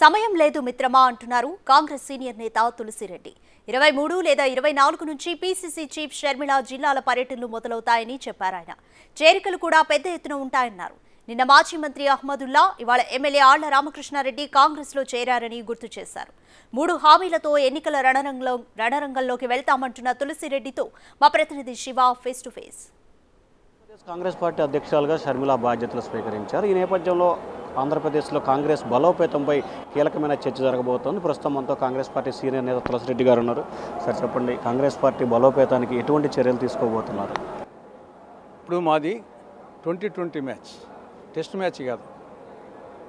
సమయం లేదు మిత్రమా అంటున్నారు కాంగ్రెస్ సీనియర్ నేత తులసిరెడ్డి. 23 లేదా 24 నుంచి పీసీసీ చీఫ్ షర్మిల జిల్లాల పర్యటనలు మొదలవుతాయని చెప్పారాయన. చేరికలు కూడా పెద్ద ఎత్తున ఉంటాయన్నారు. నిన్న మాజీ మంత్రి అహ్మదుల్లా, ఇవాళ ఎమ్మెల్యే ఆళ్ల రామకృష్ణారెడ్డి కాంగ్రెస్ లో చేరారని గుర్తు చేశారు. 3 హామీలతో ఎన్నికల రణరంగంలోకి వెళ్తామంటున్న తులసిరెడ్డితో మా ప్రతినిధి Shiva face to face. Congress party అధ్యక్షులుగా షర్మిల బాధ్యతలు స్వీకరించారు. ఈ నేపథ్యంలో ఆంధ్రప్రదేశ్లో కాంగ్రెస్ బలోపేతంపై కీలకమైన చర్చ జరగబోతోంది. ప్రస్తుతం మనతో కాంగ్రెస్ పార్టీ సీనియర్ నేత తులసిరెడ్డి గారు ఉన్నారు. సార్ చెప్పండి, కాంగ్రెస్ పార్టీ బలోపేతానికి ఎటువంటి చర్యలు తీసుకోబోతున్నారు? ఇప్పుడు మాది 2020 మ్యాచ్, టెస్ట్ మ్యాచ్ కాదు,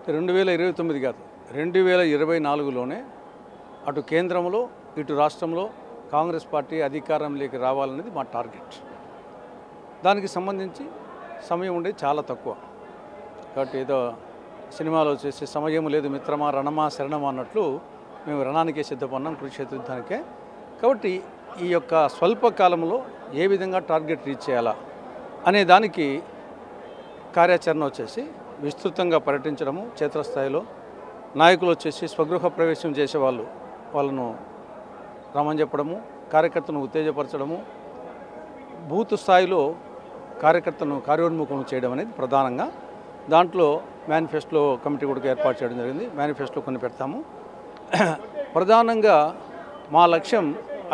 2029 కాదు, 2024లోనే అటు కేంద్రంలో ఇటు రాష్ట్రంలో కాంగ్రెస్ పార్టీ అధికారంలోకి రావాలనేది మా టార్గెట్. దానికి సంబంధించి సమయం ఉండేది చాలా తక్కువ. కాబట్టి ఏదో సినిమాలో వచ్చేసి సమయం లేదు మిత్రమా రణమా శరణమా అన్నట్లు మేము రణానికే సిద్ధపడినాం, కురుక్షేత్ర యుద్ధానికే. కాబట్టి ఈ యొక్క స్వల్ప కాలంలో ఏ విధంగా టార్గెట్ రీచ్ చేయాలా అనే దానికి కార్యాచరణ వచ్చేసి విస్తృతంగా పర్యటించడము, క్షేత్రస్థాయిలో నాయకులు వచ్చేసి స్వగృహ ప్రవేశం చేసే వాళ్ళను రమ్మని చెప్పడము, కార్యకర్తను ఉత్తేజపరచడము, బూత్ స్థాయిలో కార్యకర్తను కార్యోన్ముఖం చేయడం అనేది ప్రధానంగా. దాంట్లో మేనిఫెస్టోలో కమిటీ కూడా ఏర్పాటు చేయడం జరిగింది. మేనిఫెస్టోలో కొన్ని పెడతాము. ప్రధానంగా మా లక్ష్యం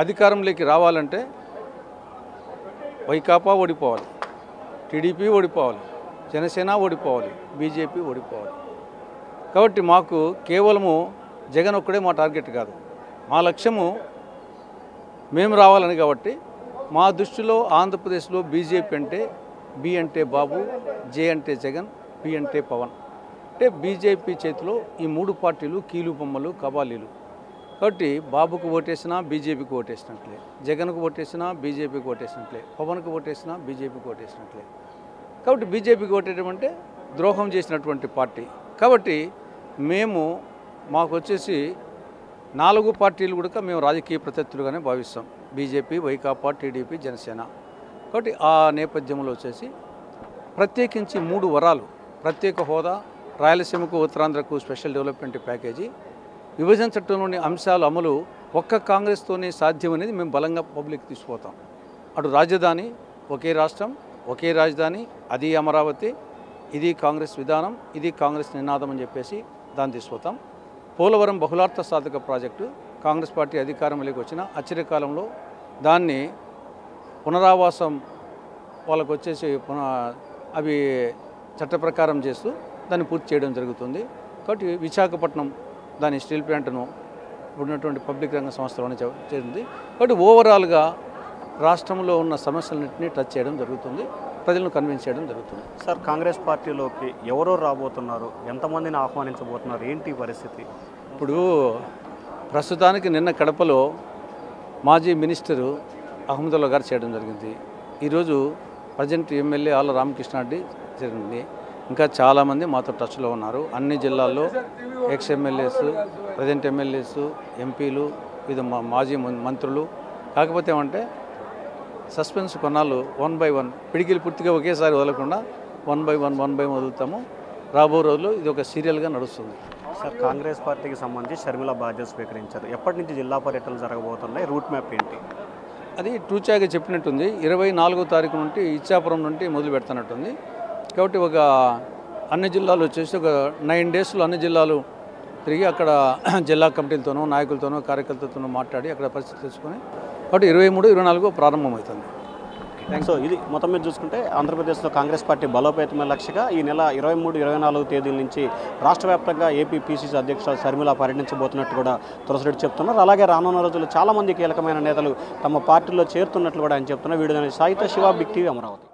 అధికారంలోకి రావాలంటే వైకాపా ఓడిపోవాలి, టీడీపీ ఓడిపోవాలి, జనసేన ఓడిపోవాలి, బీజేపీ ఓడిపోవాలి. కాబట్టి మాకు కేవలము జగన్ ఒక్కడే మా టార్గెట్ కాదు, మా లక్ష్యము మేము రావాలని. కాబట్టి మా దృష్టిలో ఆంధ్రప్రదేశ్లో బీజేపీ అంటే బి అంటే బాబు, జే అంటే జగన్, పి అంటే పవన్. అంటే బీజేపీ చేతిలో ఈ 3 పార్టీలు కీలు బొమ్మలు, కబాలీలు. కాబట్టి బాబుకు ఓటేసినా బీజేపీకి ఓటేసినట్లే, జగన్కు ఓటేసినా బీజేపీకి ఓటేసినట్లే, పవన్కు ఓటేసినా బీజేపీకి ఓటేసినట్లే. కాబట్టి బీజేపీకి ఓటేయడం అంటే ద్రోహం చేసినటువంటి పార్టీ. కాబట్టి మాకు వచ్చేసి 4 పార్టీలు కూడా మేము రాజకీయ ప్రత్యర్థులుగానే భావిస్తాం, బీజేపీ, వైకాపా, టీడీపీ, జనసేన. కాబట్టి ఆ నేపథ్యంలో వచ్చేసి ప్రత్యేకించి 3 వరాలు: ప్రత్యేక హోదా, రాయలసీమకు, ఉత్తరాంధ్రకు స్పెషల్ డెవలప్మెంట్ ప్యాకేజీ, విభజన చట్టంలోని అంశాల అమలు ఒక్క కాంగ్రెస్తోనే సాధ్యమనేది మేము బలంగా పబ్లిక్ తీసుకుపోతాం. అటు రాజధాని, ఒకే రాష్ట్రం, ఒకే రాజధాని, అది అమరావతి, ఇది కాంగ్రెస్ విధానం, ఇది కాంగ్రెస్ నినాదం అని చెప్పేసి దాన్ని తీసుకుపోతాం. పోలవరం బహుళార్థ సాధక ప్రాజెక్టు కాంగ్రెస్ పార్టీ అధికారంలోకి వచ్చిన ఆశ్చర్యకాలంలో దాన్ని పునరావాసం వాళ్ళకు వచ్చేసి అవి చట్ట ప్రకారం చేస్తూ దాన్ని పూర్తి చేయడం జరుగుతుంది. కాబట్టి విశాఖపట్నం దాని స్టీల్ ప్లాంట్ను ఉన్నటువంటి పబ్లిక్ రంగ సంస్థలోనే చేరింది. కాబట్టి ఓవరాల్గా రాష్ట్రంలో ఉన్న సమస్యలన్నింటినీ టచ్ చేయడం జరుగుతుంది, ప్రజలను కన్విన్స్ చేయడం జరుగుతుంది. సార్, కాంగ్రెస్ పార్టీలోకి ఎవరో రాబోతున్నారు, ఎంతమందిని ఆహ్వానించబోతున్నారు, ఏంటి పరిస్థితి? ఇప్పుడు ప్రస్తుతానికి నిన్న కడపలో మాజీ మినిస్టరు అహ్మదుల్లా గారు చేయడం జరిగింది. ఈరోజు ప్రజెంట్ ఎమ్మెల్యే ఆళ్ల రామకృష్ణారెడ్డి జరిగింది. ఇంకా చాలామంది మాతో టచ్లో ఉన్నారు. అన్ని జిల్లాల్లో ఎక్స్ ఎమ్మెల్యేస్, ప్రజెంట్ ఎమ్మెల్యేస్, ఎంపీలు, ఇది మాజీ మంత్రులు. కాకపోతే ఏమంటే సస్పెన్స్ కొన్నాళ్ళు 1 by 1 పిడికిలు పూర్తిగా ఒకేసారి వదలకుండా 1 by 1 వదులుతాము. రాబో రోజుల్లో ఇది ఒక సీరియల్గా నడుస్తుంది. సార్, కాంగ్రెస్ పార్టీకి సంబంధించి షర్మిల బాధ్యత స్వీకరించారు. ఎప్పటి నుంచి జిల్లా పర్యటనలు జరగబోతున్నాయి? రూట్ మ్యాప్ ఏంటి? అది టూచాగా చెప్పినట్టుంది. 24వ తారీఖు నుండి ఇచ్చాపురం నుండి మొదలు పెడుతున్నట్టుంది. కాబట్టి ఒక అన్ని జిల్లాలు వచ్చేసి ఒక 9 daysలో అన్ని జిల్లాలు తిరిగి అక్కడ జిల్లా కమిటీలతోనూ, నాయకులతోనూ, కార్యకర్తలతోనూ మాట్లాడి అక్కడ పరిస్థితి తెలుసుకొని కాబట్టి 23, 24 ప్రారంభమవుతుంది. సో ఇది మొత్తం మీద చూసుకుంటే ఆంధ్రప్రదేశ్లో కాంగ్రెస్ పార్టీ బలోపేతమైన లక్ష్యంగా ఈ నెల 23, 24 తేదీల నుంచి రాష్ట్ర వ్యాప్తంగా ఏపీ పీసీసీ అధ్యక్షుడు షర్మిల పర్యటించబోతున్నట్టు కూడా తులసిరెడ్డి చెప్తున్నారు. అలాగే రానున్న రోజుల్లో చాలామంది కీలకమైన నేతలు తమ పార్టీలో చేరుతున్నట్లు కూడా ఆయన చెప్తున్నారు. వీడియో సాయితో శివ, బిగ్ టీవీ, అమరావతి.